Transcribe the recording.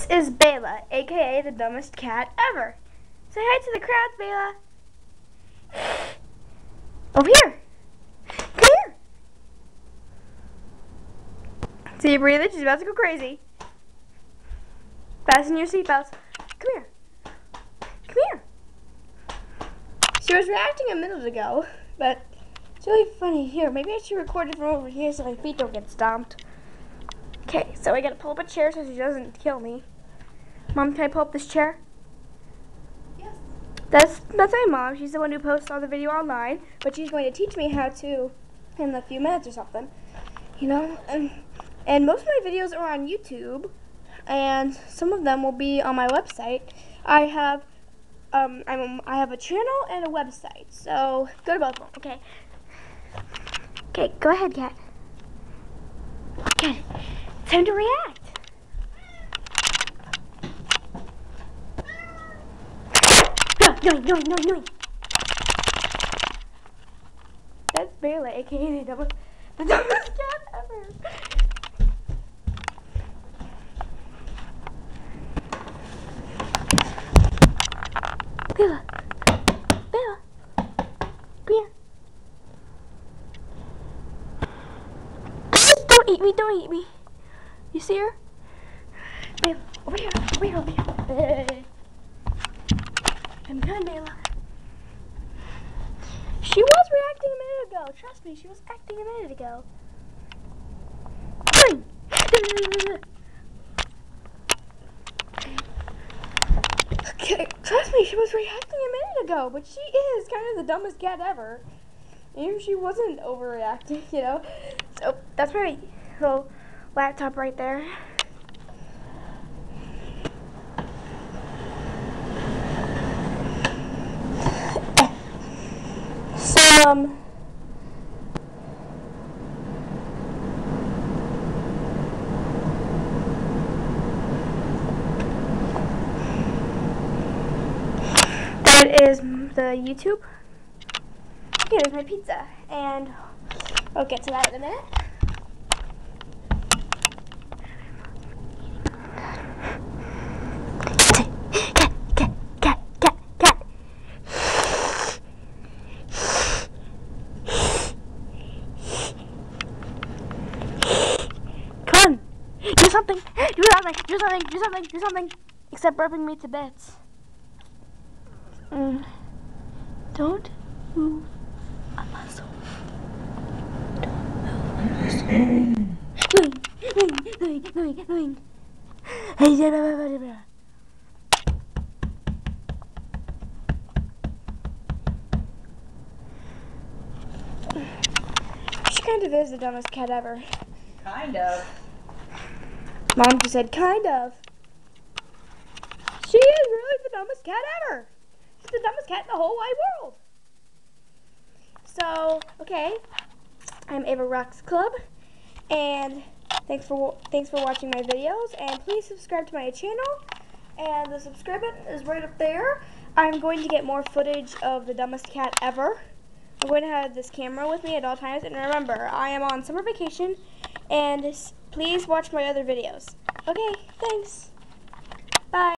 This is Beyla, aka the dumbest cat ever. Say hi to the crowd, Beyla. Over here. Come here. See you breathing? She's about to go crazy. Fasten your seatbelts. Come here. Come here. She was reacting a minute ago, but it's really funny. Here, maybe I should record it from over here so my feet don't get stomped. Okay, so I gotta pull up a chair so she doesn't kill me. Mom, can I pull up this chair? Yes. That's my mom. She's the one who posts all the video online, but she's going to teach me how to in a few minutes or something. You know, and most of my videos are on YouTube, and some of them will be on my website. I have a channel and a website, so go to both of them. Okay. Okay, go ahead, cat. Okay, time to react. No. That's Beyla, aka the dumbest cat ever. Beyla, come here. Don't eat me. You see her? Beyla, over here. I'm done, Beyla. She was reacting a minute ago. Trust me, she was acting a minute ago. Okay, trust me, she was reacting a minute ago, but she is kind of the dumbest cat ever. Even if she wasn't overreacting, you know. So that's my little laptop right there. That is the YouTube. Okay, there's my pizza, and I'll get to that in a minute. Cat. Come on, do something. Except burping me to bits. Don't move a muscle. Going. She kind of is the dumbest cat ever. Kind of. Mom just said kind of. She is really the dumbest cat ever. She's the dumbest cat in the whole wide world. So, okay, I'm Ava Rocks Club, and thanks for watching my videos, and please subscribe to my channel, and the subscribe button is right up there. I'm going to get more footage of the dumbest cat ever. I'm going to have this camera with me at all times, and remember, I am on summer vacation, and please watch my other videos. Okay, thanks. Bye.